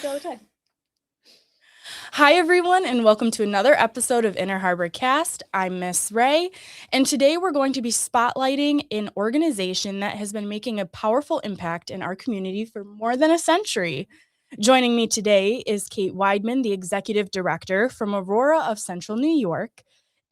all the time. Hi, everyone, and welcome to another episode of Inner Harbor Cast. I'm Miss Ray, and today we're going to be spotlighting an organization that has been making a powerful impact in our community for more than a century. Joining me today is Kate Weidman, the Executive Director from Aurora of Central New York,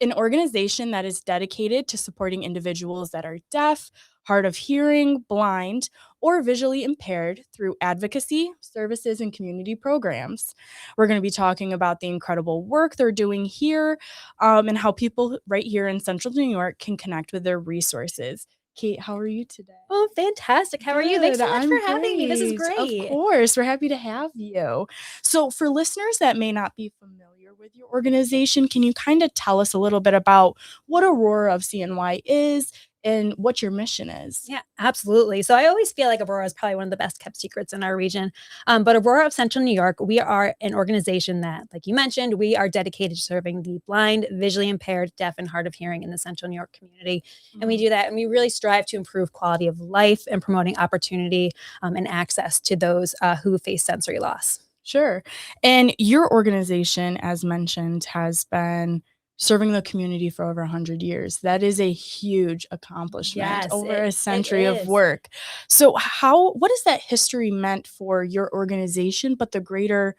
an organization that is dedicated to supporting individuals that are deaf, hard of hearing, blind, or visually impaired through advocacy, services, and community programs. We're going to be talking about the incredible work they're doing here and how people right here in Central New York can connect with their resources. Kate, how are you today? Oh, fantastic. How are you? Thanks Good. so much for I'm having me. This is great. Of great. course. We're happy to have you. So, for listeners that may not be familiar with your organization, can you kind of tell us a little bit about what Aurora of CNY is and what your mission is? Yeah, absolutely. So I always feel like Aurora is probably one of the best kept secrets in our region. But Aurora of Central New York, we are an organization that, like you mentioned, we are dedicated to serving the blind, visually impaired, deaf, and hard of hearing in the Central New York community. And we do that, and we really strive to improve quality of life and promoting opportunity and access to those who face sensory loss. Sure. And your organization, as mentioned, has been serving the community for over 100 years. That is a huge accomplishment, Yes, over a it century of is. work. So, what has that history meant for your organization, but the greater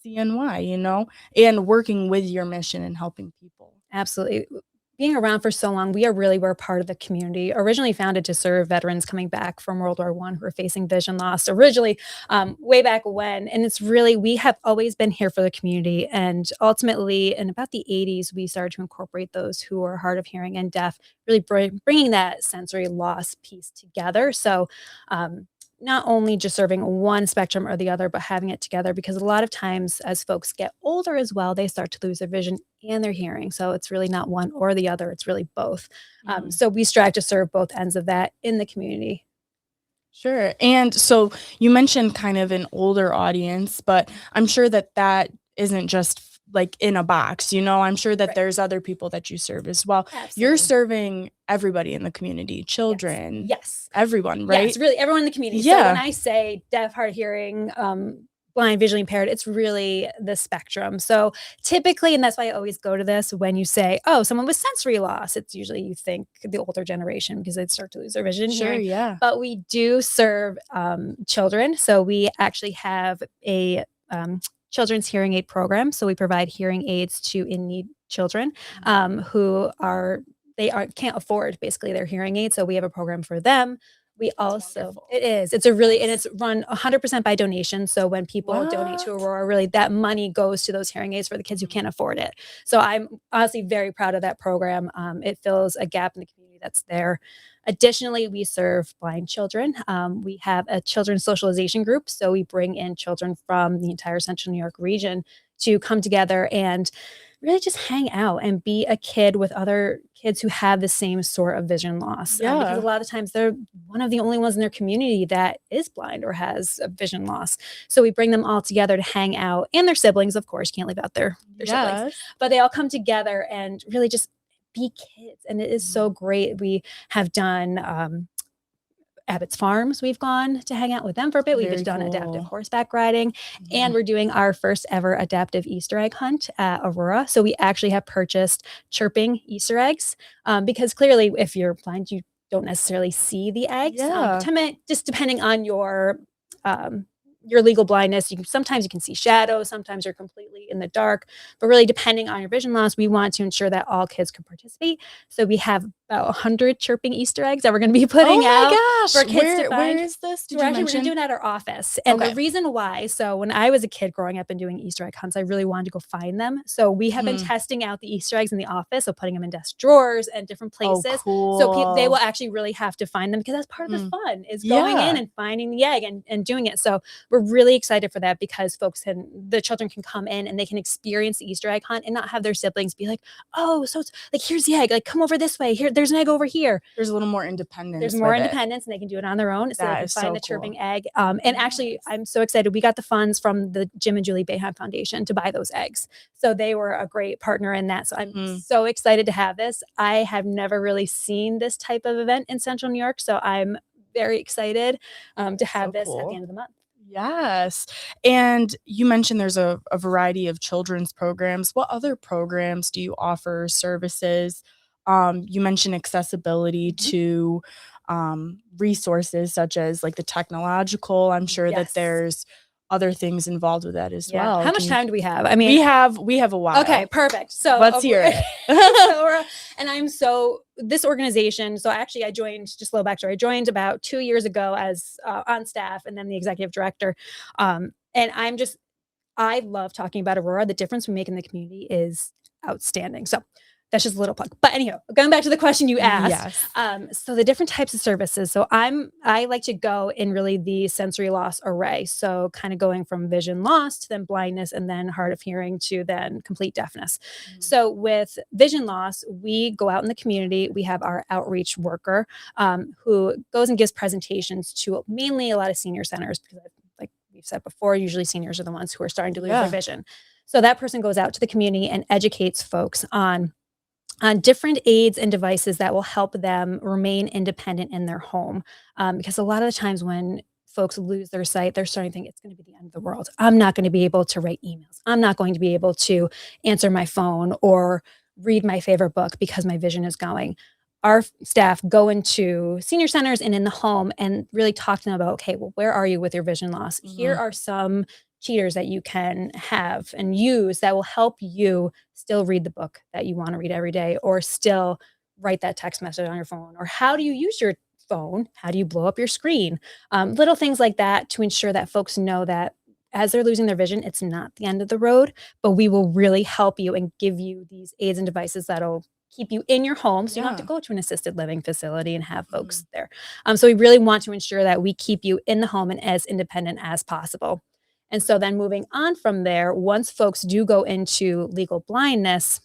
CNY, and working with your mission and helping people? Absolutely. Being around for so long, we're part of the community. Originally founded to serve veterans coming back from World War I who are facing vision loss. Originally, way back when, and it's really we have always been here for the community. And ultimately, in about the 80s, we started to incorporate those who are hard of hearing and deaf, really bringing that sensory loss piece together. So. Not only just serving one spectrum or the other, but having it together because a lot of times as folks get older as well, they start to lose their vision and their hearing. So it's really not one or the other, it's really both. So we strive to serve both ends of that in the community. Sure. And so you mentioned kind of an older audience, but I'm sure that that isn't just like in a box, I'm sure that Right. there's other people that you serve as well. You're Absolutely. serving everybody in the community, children, Yes. everyone, right? Yes, really everyone in the community. So when Yeah. I say deaf, hard of hearing, blind, visually impaired, it's really the spectrum. So typically, and that's why I always go to this when you say, oh, someone with sensory loss, it's usually you think the older generation because they start to lose their vision and Sure, hearing. yeah. But we do serve children. So we actually have a children's hearing aid program. So we provide hearing aids to in need children who can't afford basically their hearing aid. So we have a program for them. We also, wonderful. it's a really, and it's run 100% by donation. So when people donate to What? Aurora, really that money goes to those hearing aids for the kids who can't afford it. So I'm honestly very proud of that program. It fills a gap in the community that's there. Additionally, we serve blind children. We have a children's socialization group. So we bring in children from the entire Central New York region to come together and really just hang out and be a kid with other kids who have the same sort of vision loss. Because a Yeah. lot of times they're one of the only ones in their community that is blind or has a vision loss. So we bring them all together to hang out and their siblings, of course, can't leave out their siblings, Yes. but they all come together and really just be kids. And it is so great. We have done Abbott's Farms, we've gone to hang out with them for a bit. We've Very done adaptive cool. horseback riding, and we're doing our first ever adaptive Easter egg hunt at Aurora. So we actually have purchased chirping Easter eggs because clearly, if you're blind, you don't necessarily see the eggs. Yeah. Just depending on your legal blindness, sometimes you can see shadows, sometimes you're completely in the dark. But really, depending on your vision loss, we want to ensure that all kids can participate. So we have about 100 chirping Easter eggs that we're going to be putting out for kids to find. Where is this? Did you We're mention? doing it at our office. And the reason why, so when I was a kid growing up and doing Easter egg hunts, I really wanted to go find them. So we have been testing out the Easter eggs in the office, so putting them in desk drawers and different places. Oh, cool. So they will actually really have to find them because that's part of the fun is going in and finding the egg and doing it. So we're really excited for that because the children can come in and they can experience the Easter egg hunt and not have their siblings be like, oh, so it's like, here's the egg, like come over this way. There's an egg over here. There's a little more independence. There's more independence and they can do it on their own. So they can find the chirping egg. And actually, I'm so excited. We got the funds from the Jim and Julie Boeheim Foundation to buy those eggs. So they were a great partner in that. So I'm so excited to have this. I have never really seen this type of event in Central New York. So I'm very excited to have this at the end of the month. Yes. And you mentioned there's a variety of children's programs. What other programs do you offer, services? You mentioned accessibility Mhm. to resources such as like the technological. I'm sure that Yes. there's other things involved with that as Yeah. well. How Can much you time do we have? I we mean, have we have a okay, while. perfect. So, Let's hear it. so Aurora, and this organization. So actually, I joined. Just a little backstory. I joined about 2 years ago as on staff, and then the executive director. And I love talking about Aurora. The difference we make in the community is outstanding. So that's just a little plug. But anyhow, going back to the question you asked. Yes. So the different types of services. So I like to go in really the sensory loss array. So kind of going from vision loss to then blindness and then hard of hearing to then complete deafness. Mhm. So with vision loss, we go out in the community. We have our outreach worker who goes and gives presentations to mainly a lot of senior centers because like we've said before, usually seniors are the ones who are starting to lose their Yeah. vision. So that person goes out to the community and educates folks on different aids and devices that will help them remain independent in their home. Because a lot of the times when folks lose their sight, they're starting to think it's going to be the end of the world. I'm not going to be able to write emails. I'm not going to be able to answer my phone or read my favorite book because my vision is going. Our staff go into senior centers and in the home and really talk to them about, okay, well, where are you with your vision loss? Here Mhm. are some cheaters that you can have and use that will help you still read the book that you want to read every day or still write that text message on your phone, or how do you use your phone, how do you blow up your screen, little things like that to ensure that folks know that as they're losing their vision, it's not the end of the road, but we will really help you and give you these aids and devices that'll keep you in your home so you don't have to Yeah. go to an assisted living facility and have Mhm. folks there. So we really want to ensure that we keep you in the home and as independent as possible. And so then moving on from there, once folks do go into legal blindness,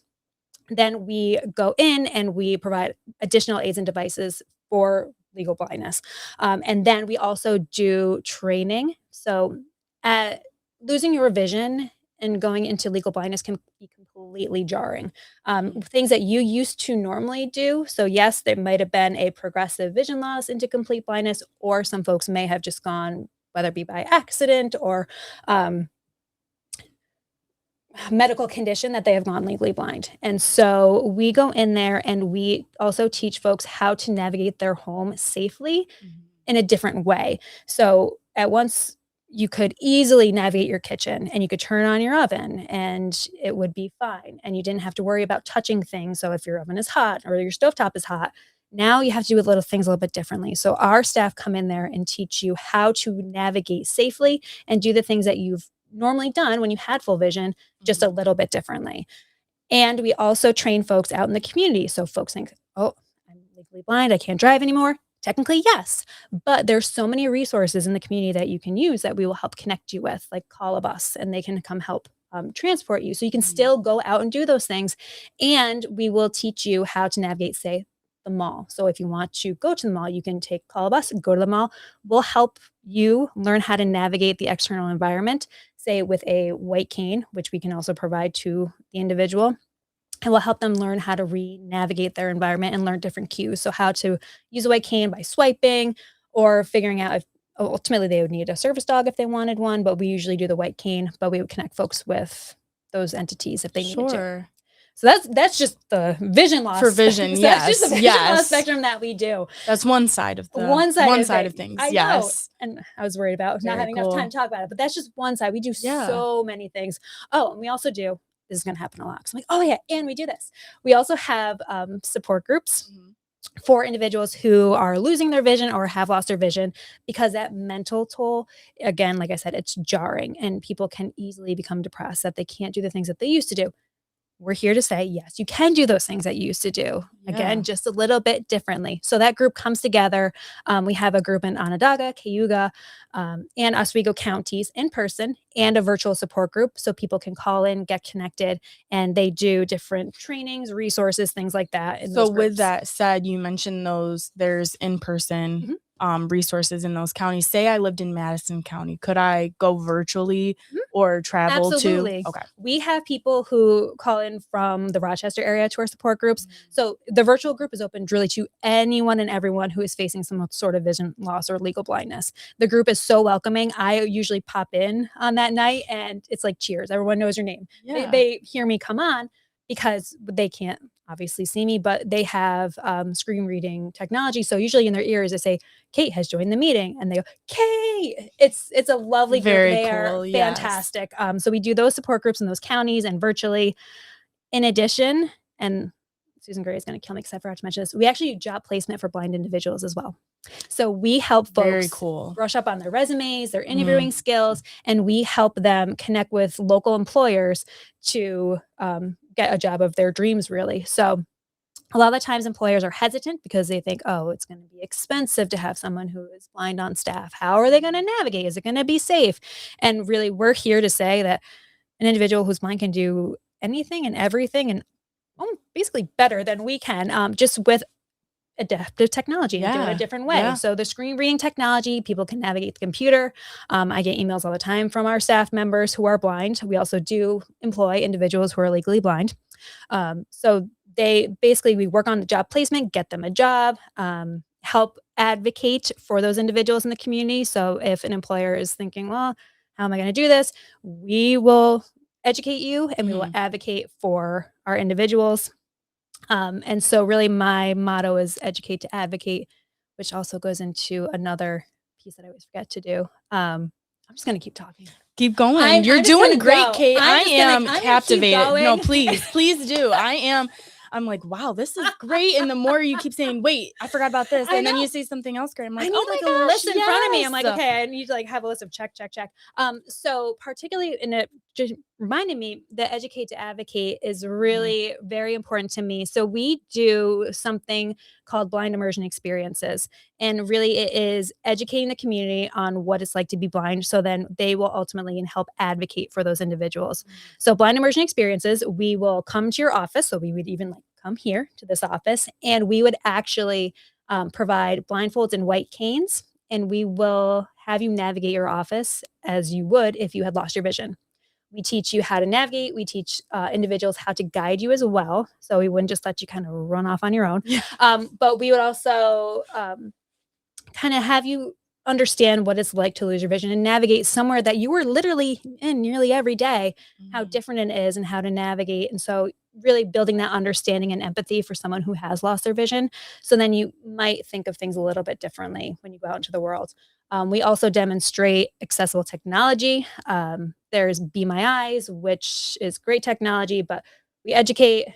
then we go in and we provide additional aids and devices for legal blindness. And then we also do training. So, losing your vision and going into legal blindness can be completely jarring. Mhm. Things that you used to normally do. So, yes, there might have been a progressive vision loss into complete blindness, or some folks may have just gone, whether it be by accident or um, medical condition that they have gone legally blind. And so we go in there and we also teach folks how to navigate their home safely Mhm. in a different way. So at once you could easily navigate your kitchen and you could turn on your oven and it would be fine. And you didn't have to worry about touching things. So if your oven is hot or your stovetop is hot, now you have to do little things a little bit differently. So our staff come in there and teach you how to navigate safely and do the things that you've normally done when you had full vision, just a Mhm. little bit differently. And we also train folks out in the community. So folks think, oh, I'm legally blind. I can't drive anymore. Technically, yes. But there's so many resources in the community that you can use that we will help connect you with, like call a bus and they can come help transport you. So you can Mhm. still go out and do those things. And we will teach you how to navigate, say, the mall. So if you want to go to the mall, you can take call a bus, go to the mall. We'll help you learn how to navigate the external environment, say with a white cane, which we can also provide to the individual, and will help them learn how to re-navigate their environment and learn different cues. So how to use a white cane by swiping or figuring out if ultimately they would need a service dog if they wanted one, but we usually do the white cane, but we would connect folks with those entities if they needed to. Sure. So that's just the vision For loss. So vision, that's just the yes, vision loss yes. spectrum that we do. That's one side of One side one of side it. of things, I know. yes. And I was worried about not Very having enough time cool. to talk about it, but that's just one side. We do Yeah. so many things. Oh, and we also do, this is going to happen a lot. 'Cause I'm like, oh yeah, and we do this. We also have support groups Mhm. for individuals who are losing their vision or have lost their vision, because that mental toll, again, like I said, it's jarring and people can easily become depressed that they can't do the things that they used to do. We're here to say, yes, you can do those things that you used to do. Again, Yeah. just a little bit differently. So that group comes together. We have a group in Onondaga, Cayuga, and Oswego counties in person and a virtual support group. So people can call in, get connected, and they do different trainings, resources, things like that in So those with groups. that said, you mentioned those there's in-person Mhm. resources in those counties? Say I lived in Madison County. Could I go virtually Mhm. or travel to? Absolutely. Okay. We have people who call in from the Rochester area to our support groups. So the virtual group is open really to anyone and everyone who is facing some sort of vision loss or legal blindness. The group is so welcoming. I usually pop in on that night and it's like cheers. Everyone knows your name. Yeah. They hear me come on because they can't obviously see me, but they have screen reading technology. So usually in their ears, they say, Kate has joined the meeting. And they go, Kate. It's a lovely group. Very They are cool. Yes. fantastic. So we do those support groups in those counties and virtually. In addition, and Susan Gray is going to kill me because I forgot to mention this, we actually do job placement for blind individuals as well. So we help Very folks cool. brush up on their resumes, their interviewing skills, and we help them connect with local employers to get a job of their dreams, really. So a lot of the times employers are hesitant because they think, oh, it's going to be expensive to have someone who is blind on staff. How are they going to navigate? Is it going to be safe? And really, we're here to say that an individual who's blind can do anything and everything and basically better than we can, just with adaptive technology and do it a different way. Yeah. So the screen reading technology, people can navigate the computer. I get emails all the time from our staff members who are blind. We also do employ individuals who are legally blind. So we work on the job placement, get them a job, help advocate for those individuals in the community. So if an employer is thinking, well, how am I going to do this? We will educate you and we will advocate for our individuals. And so really my motto is educate to advocate, which also goes into another piece that I always forget to do. I'm just going to keep talking. Keep going. You're I'm just doing gonna great, go. Kate. I'm I just gonna- am I'm gonna keep captivated. No, going. please do. I'm like, wow, this is great. And the more you keep saying, wait, I forgot about this, I and then know. you say something else great. I'm like, I need oh my like a gosh, list in front of me. I'm like, yes. okay, I need to like have a list of check. So particularly in it just reminded me that educate to advocate is really very important to me. So we do something called blind immersion experiences. And really it is educating the community on what it's like to be blind. So then they will ultimately help advocate for those individuals. So blind immersion experiences, we will come to your office. So we would even like come here to this office and we would actually provide blindfolds and white canes, and we will have you navigate your office as you would if you had lost your vision. We teach you how to navigate. We teach individuals how to guide you as well. So we wouldn't just let you kind of run off on your own. Yeah. But we would also kind of have you understand what it's like to lose your vision and navigate somewhere that you were literally in nearly every day, how different it is and how to navigate. And so really building that understanding and empathy for someone who has lost their vision. So then you might think of things a little bit differently when you go out into the world. We also demonstrate accessible technology. There's Be My Eyes, which is great technology, but we educate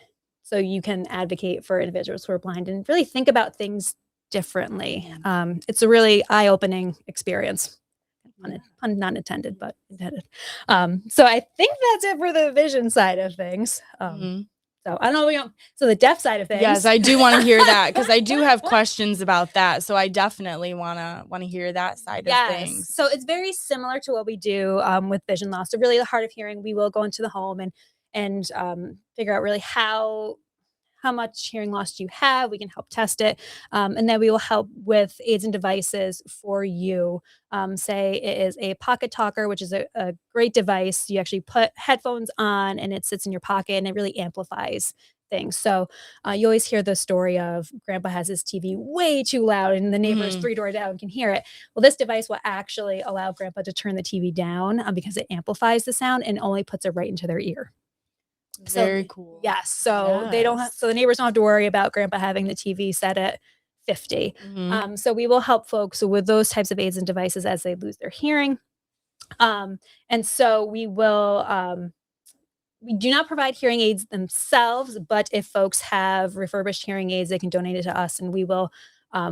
so you can advocate for individuals who are blind and really think about things differently. It's a really eye-opening experience. Pun not intended, but intended. So I think that's it for the vision side of things. So I don't know. So the deaf side of things. Yes, I do want to hear that because I do have questions about that. So I definitely want to hear that side of things. So it's very similar to what we do with vision loss. So really, the hard of hearing, we will go into the home and figure out really how much hearing loss do you have. We can help test it. And then we will help with aids and devices for you. Say it is a pocket talker, which is a great device. You actually put headphones on and it sits in your pocket and it really amplifies things. So you always hear the story of grandpa has his TV way too loud and the neighbors 3 doors down can hear it. Well, this device will actually allow grandpa to turn the TV down because it amplifies the sound and only puts it right into their ear. Very cool. Yes. So they don't have, so the neighbors don't have to worry about grandpa having the TV set at 50. So we will help folks with those types of aids and devices as they lose their hearing. And so we do not provide hearing aids themselves, but if folks have refurbished hearing aids, they can donate it to us and we will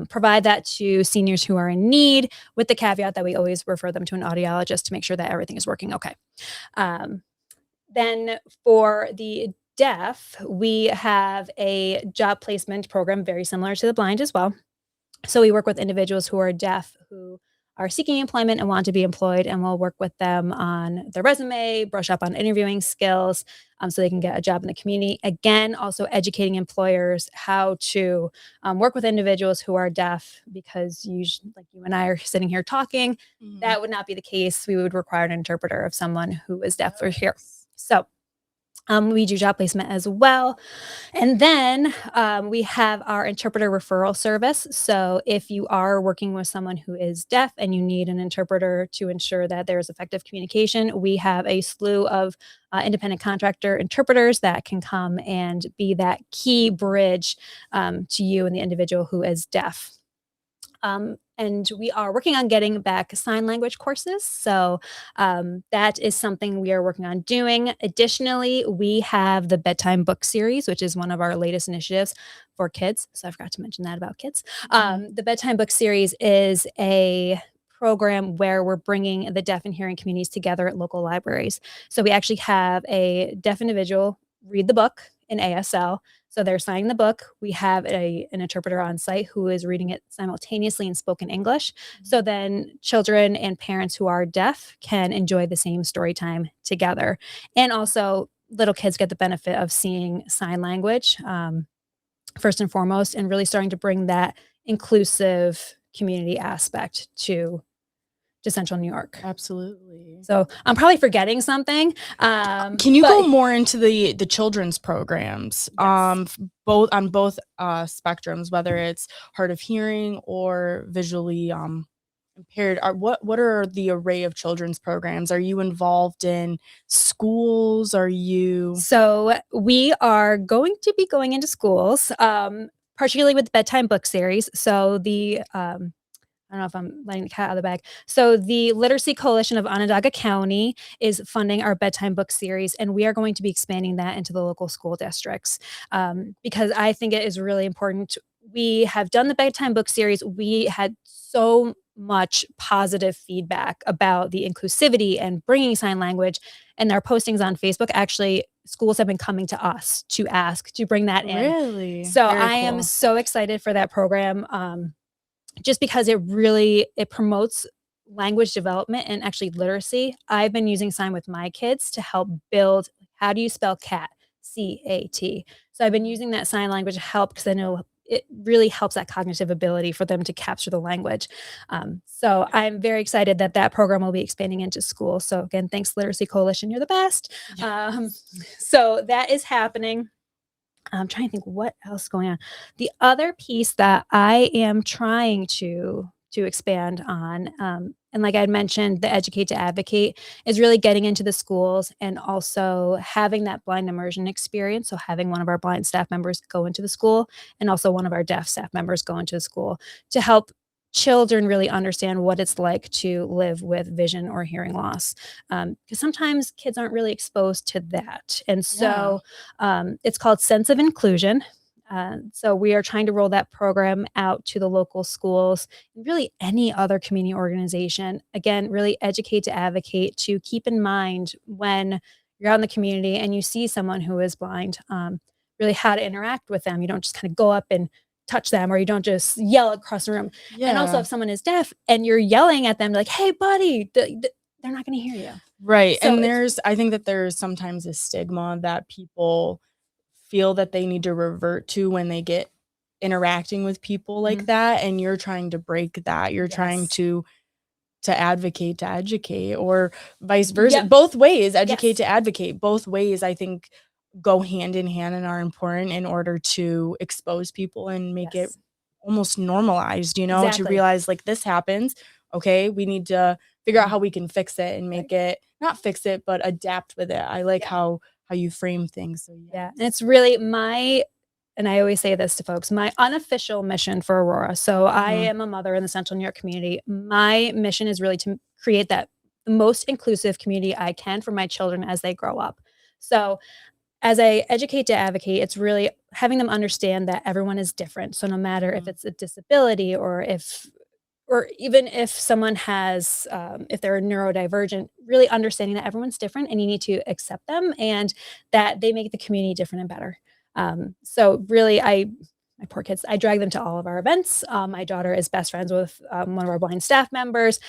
provide that to seniors who are in need, with the caveat that we always refer them to an audiologist to make sure that everything is working okay. Then for the deaf, we have a job placement program very similar to the blind as well. So we work with individuals who are deaf who are seeking employment and want to be employed, and we'll work with them on their resume, brush up on interviewing skills, so they can get a job in the community. Again, also educating employers how to work with individuals who are deaf, because usually, like you and I are sitting here talking, Mhm. that would not be the case. We would require an interpreter of someone who is deaf or here. Yes. So we do job placement as well. And then we have our interpreter referral service. So if you are working with someone who is deaf and you need an interpreter to ensure that there is effective communication, we have a slew of independent contractor interpreters that can come and be that key bridge to you and the individual who is deaf. And we are working on getting back sign language courses. So that is something we are working on doing. Additionally, we have the bedtime book series, which is one of our latest initiatives for kids. So I forgot to mention that about kids. Mhm. The bedtime book series is a program where we're bringing the deaf and hearing communities together at local libraries. So we actually have a deaf individual read the book in ASL, so they're signing the book. We have an interpreter on site who is reading it simultaneously in spoken English. So then children and parents who are deaf can enjoy the same story time together. And also, little kids get the benefit of seeing sign language first and foremost, and really starting to bring that inclusive community aspect to Central New York. Absolutely. So I'm probably forgetting something, Can you but go more into the children's programs, yes. both on both spectrums, whether it's hard of hearing or visually impaired? What are the array of children's programs? Are you involved in schools? Are you? So we are going to be going into schools, particularly with the bedtime book series. So I don't know if I'm letting the cat out of the bag. So the Literacy Coalition of Onondaga County is funding our bedtime book series, and we are going to be expanding that into the local school districts because I think it is really important. We have done the bedtime book series. We had so much positive feedback about the inclusivity and bringing sign language, and our postings on Facebook. Actually, schools have been coming to us to ask to bring that in. Really? So Very I am cool. so excited for that program. Just because it promotes language development and actually literacy. I've been using sign with my kids to help build how do you spell cat? CAT. So I've been Mhm. using that sign language to help because I know it really helps that cognitive ability for them to capture the language. So I'm very excited that that program will be expanding into schools. So again, thanks Literacy Coalition, you're the best. Um, Yes. so that is happening. I'm trying to think what else is going on. The other piece that I am trying to expand on, and like I had mentioned, the educate to advocate is really getting into the schools and also having that blind immersion experience. So having one of our blind staff members go into the school and also one of our deaf staff members go into the school to help children really understand what it's like to live with vision or hearing loss. Because sometimes kids aren't really exposed to that. And Yeah. so it's called Sense of Inclusion. So we are trying to roll that program out to the local schools and really any other community organization. Again, really educate to advocate to keep in mind when you're out in the community and you see someone who is blind, really how to interact with them. You don't just kind of go up and touch them or you don't just yell across the room. And also Yeah. if someone is deaf and you're yelling at them like, "Hey buddy," they're not going to hear you. Right, So and it's I think that there's sometimes a stigma that people feel that they need to revert to when they get interacting with people like mhm, that, and you're trying to break that. You're trying yes. to advocate to educate or vice versa. Yep. Both ways, educate Yes. to advocate. Both ways I think go hand in hand and are important in order to expose people and make it Yes. almost normalized, to Exactly. realize like this happens. Okay, we need to figure out Mhm. how we can fix it and Right. make it not fix it, but adapt with it. I like Yeah. how you frame things. So Yeah. And yes. it's really and I always say this to folks, my unofficial mission for Aurora. So I Mhm. am a mother in the Central New York community. My mission is really to create that the most inclusive community I can for my children as they grow up. So as I educate to advocate, it's really having them understand that everyone is different. So no matter if Mhm. it's a disability or even if someone has if they're neurodivergent, really understanding that everyone's different and you need to accept them and that they make the community different and better. So really my poor kids, I drag them to all of our events. My daughter is best friends with one of our blind staff members.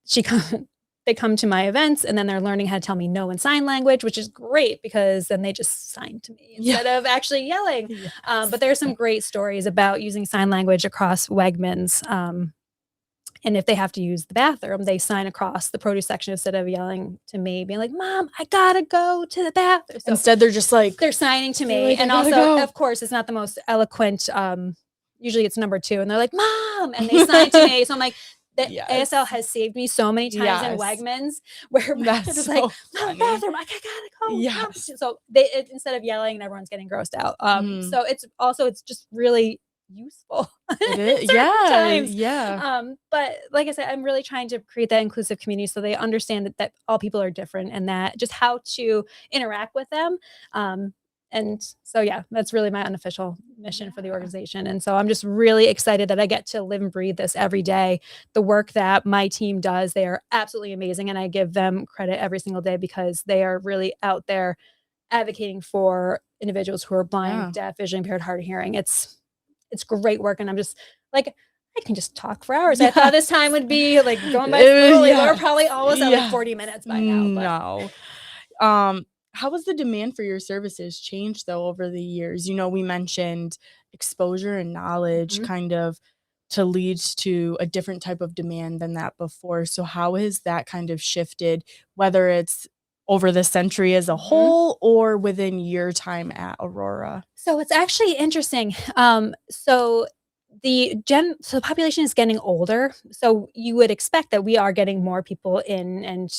She come, they come to my events and then they're learning how to tell me no in sign language, which is great because then they just sign to me instead of actually yelling. Yes. But there are some great stories about using sign language across Wegmans. And if they have to use the bathroom, they sign across the produce section instead of yelling to me, being like, "Mom, I gotta go to the bathroom." So Instead, they're just like, they're signing to me. like, "I And gotta also, go." of course, it's not the most eloquent. Usually it's number two, and they're like, "Mom," and they sign to me. So I'm like, the Yes. ASL has saved me so many times in Yes. Wegmans where my kid That's was so like, "Mom, funny. bathroom, I gotta go." Mom." Yes. So instead of yelling and everyone's getting grossed out. Mhm. So it's just really useful It in is. certain Yeah. times. Yeah. But like I said, I'm really trying to create that inclusive community so they understand that all people are different and that just how to interact with them. Um, and so, yeah, that's really my unofficial mission for the Yeah. organization. And so I'm just really excited that I get to live and breathe this every day. The work that my team does, they are absolutely amazing. And I give them credit every single day because they are really out there advocating for individuals who are blind, Yeah. deaf, visually impaired, hard of hearing. It's great work, and I'm just like, I can just talk for hours. I thought this Yes. time would be like going by slowly. We're probably Yes. almost at like Yeah. 40 minutes by now, but No. How has the demand for your services changed though over the years? We mentioned exposure and knowledge Mhm. kind of to lead to a different type of demand than that before. So how has that kind of shifted, whether it's over the century as a Mhm. whole or within your time at Aurora? So it's actually interesting. So the population is getting older, so you would expect that we are getting more people in and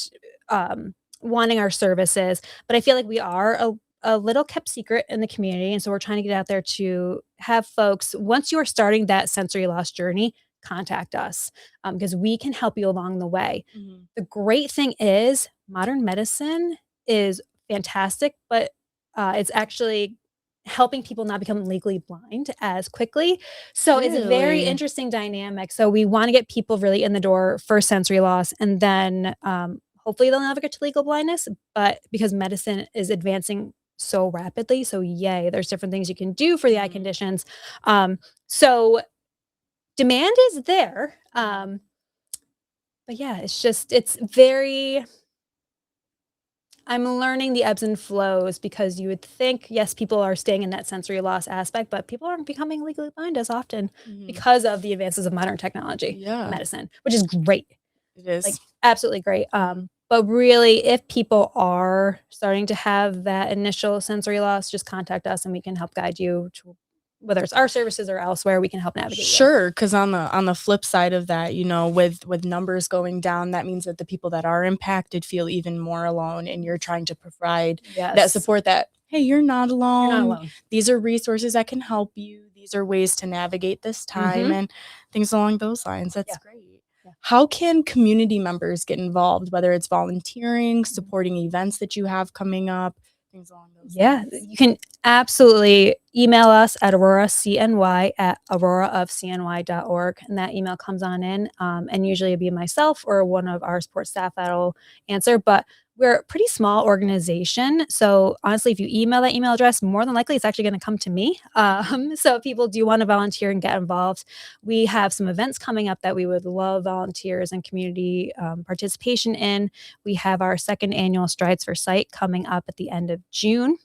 wanting our services, but I feel like we are a little kept secret in the community, and so we're trying to get out there to have folks, once you are starting that sensory loss journey, contact us, because we can help you along the way. Mhm. The great thing is modern medicine is fantastic, but it's actually helping people not become legally blind as quickly. So it's a very Really? interesting dynamic. So we want to get people really in the door for sensory loss, and then hopefully they'll never get to legal blindness. But because medicine is advancing so rapidly, so yay, there's different things you can do for the eye Mhm. conditions. So demand is there. Mhm. But yeah, it's very, I'm learning the ebbs and flows because you would think, yes, people are staying in that sensory loss aspect, but people aren't becoming legally blind as often Mhm. because of the advances of modern technology and Yeah, medicine, which is great, it like is. absolutely great. Mhm. But really, if people are starting to have that initial sensory loss, just contact us and we can help guide you to whether it's our services or elsewhere, we can help navigate you. Sure, because on the flip side of that, with numbers going down, that means that the people that are impacted feel even more alone, and you're trying to provide that Yes, support that, "Hey, you're not you're not alone. alone. These are resources that can help you. These are ways to navigate this time," Hmm. and things along those lines. That's Yeah. great. Yeah. How can community members get involved, whether it's volunteering, Mhm. supporting events that you have coming up, things along those Yeah, lines? you can absolutely email us at auroraCNY@auroraofcny.org, and that email comes on in, and usually it'll be myself or one of our support staff that'll answer, but we're a pretty small organization, so honestly, if you email that email address, more than likely it's actually gonna come to me, Mhm. so if people do wanna volunteer and get involved, we have some events coming up that we would love volunteers and community, participation in. We have our second annual Strides for Sight coming up at the end of June.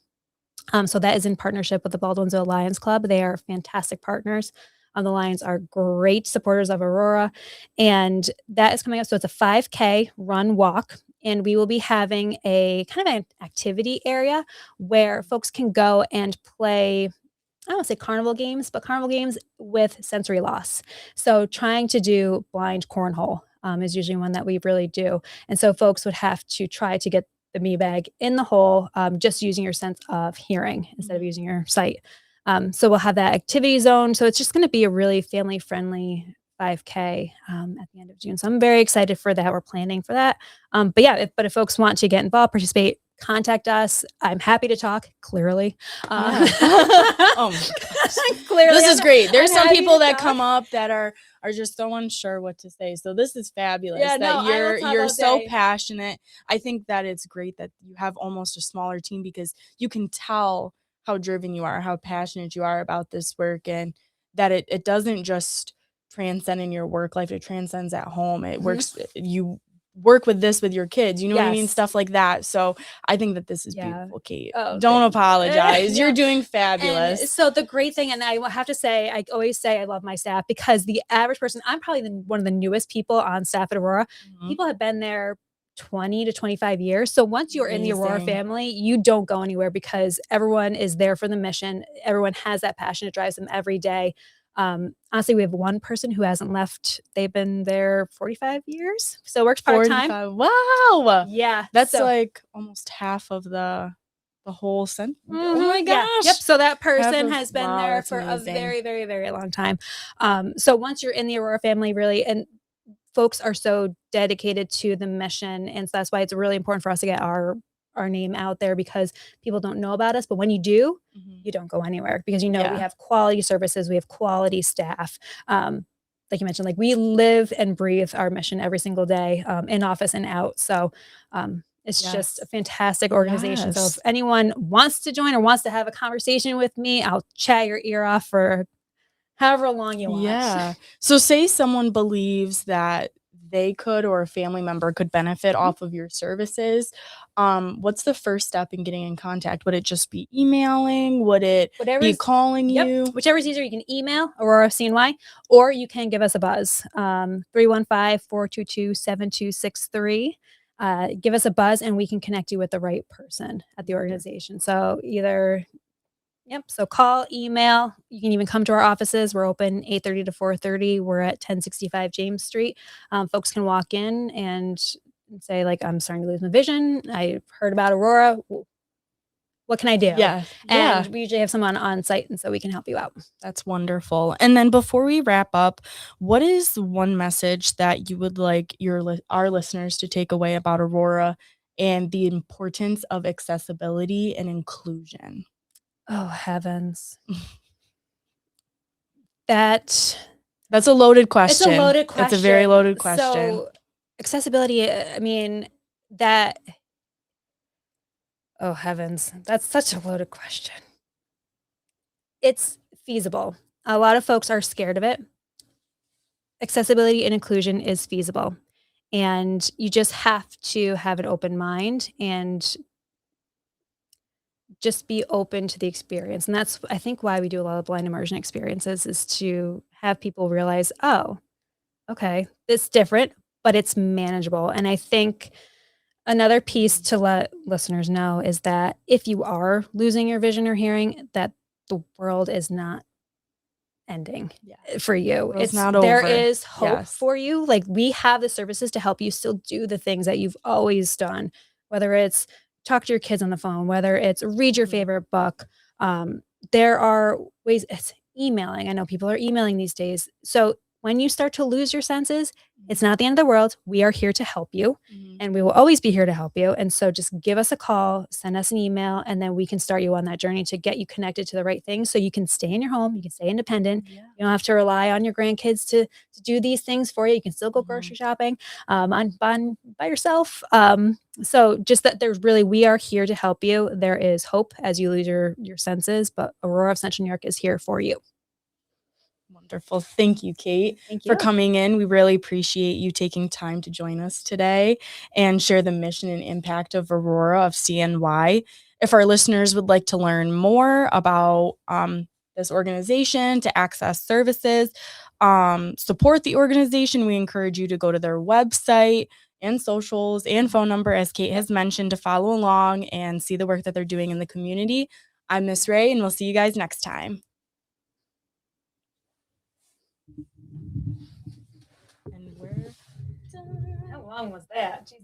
So that is in partnership with the Baldwinsville Lions Club. They are fantastic partners. The Lions are great supporters of Aurora, and that is coming up. So it's a 5K run walk, and we will be having a kind of an activity area where folks can go and play. I don't want to say carnival games, but carnival games with sensory loss. So trying to do blind cornhole is usually one that we really do, and so folks would have to try to get the me bag in the hole, just using your sense of hearing instead of Mhm. using your sight. So we'll have that activity zone. So it's just going to be a really family friendly 5K at the end of June. So I'm very excited for that. We're planning for that. But yeah, if folks want to get involved, participate, contact us. I'm happy to talk. Clearly, Yeah. Oh my gosh. clearly, This is great. There's I'm some happy people to that talk. come up that are just so unsure what to say. So this is fabulous Yeah, that no, I will talk you're all so day. passionate. I think that it's great that you have almost a smaller team because you can tell how driven you are, how passionate you are about this work, and that it doesn't just transcend in your work life, it transcends at home. It works, you work with this with your kids, you know what I mean? Yes. Stuff like that. So I think that this is Yeah. beautiful, Kate. Oh, Don't thank you. apologize. You're Yeah. doing And fabulous. so the great thing, and I will have to say, I always say I love my staff because the average person, I'm probably one of the newest people on staff at Aurora. Mhm. People have been there 20 to 25 years. So once you're in the Aurora Amazing. family, you don't go anywhere because everyone is there for the mission. Everyone has that passion. It drives them every day. Honestly, we have one person who hasn't left. They've been there 45 years, so works part-time. 45. Wow. Yeah, That's so like almost half of the whole sentence. Oh my yeah, yep. gosh. So that Half person of, has been wow, there that's for a amazing. very, very, very long time. So once you're in the Aurora family, really, and folks are so dedicated to the mission, and so that's why it's really important for us to get our name out there because people don't know about us. But when you do, Mhm. you don't go anywhere because you know we Yeah. have quality services, we have quality staff. Like you mentioned, like we live and breathe our mission every single day, in office and out. So it's just a Yes. fantastic organization. So if Yes. anyone wants to join or wants to have a conversation with me, I'll chat your ear off for however long you want. Yeah. So say someone believes that they could or a family member could benefit off of your services. What's the first step in getting in contact? Would it just be emailing? Would it be Whatever's calling Yep, you? whichever's easier, you can email Aurora CNY, or you can give us a buzz, 315-422-7263. Give us a buzz, and we can connect you with the right person at the organization. So either Yep, so call, email, you can even come to our offices. We're open 8:30 to 4:30. We're at 1065 James Street. Folks can walk in and say, like, "I'm starting to lose my vision. I heard about Aurora. What can I do?" Yeah. Yeah. And we usually have someone on site, and so we can help you out. That's wonderful. And then before we wrap up, what is one message that you would like our listeners to take away about Aurora and the importance of accessibility and inclusion? Oh, heavens. That That's a loaded It's a question. loaded It's a very question. loaded question. So, accessibility, I mean, that oh, heavens, that's such a loaded question. It's feasible. A lot of folks are scared of it. Accessibility and inclusion is feasible, and you just have to have an open mind and just be open to the experience, and that's, I think, why we do a lot of blind immersion experiences is to have people realize, "Oh, okay, it's different, but it's manageable," and I think another piece to let listeners know is that if you are losing your vision or hearing, that the world is not ending Yeah. for you. World's It's not there over. is hope Yes. for you. Like, we have the services to help you still do the things that you've always done, whether it's talk to your kids on the phone, whether it's read your Mhm. favorite book. There are ways, it's emailing. I know people are emailing these days. So when you start to lose your senses, it's not the end of the world. We are here to help you, Mhm. and we will always be here to help you. And so just give us a call, send us an email, and then we can start you on that journey to get you connected to the right things so you can stay in your home, you can stay independent. Yeah. You don't have to rely on your grandkids to do these things for you. You can still go Mhm. grocery shopping by yourself. So just that there's really, we are here to help you. There is hope as you lose your senses, but Aurora of Central New York is here for you. Wonderful. Thank you, Kate, Thank for you. coming in. We really appreciate you taking time to join us today and share the mission and impact of Aurora of CNY. If our listeners would like to learn more about this organization, to access services, support the organization, we encourage you to go to their website and socials and phone number, as Kate has mentioned, to follow along and see the work that they're doing in the community. I'm Miss Ray, and we'll see you guys next time. And we're done. How long was that? Jeez,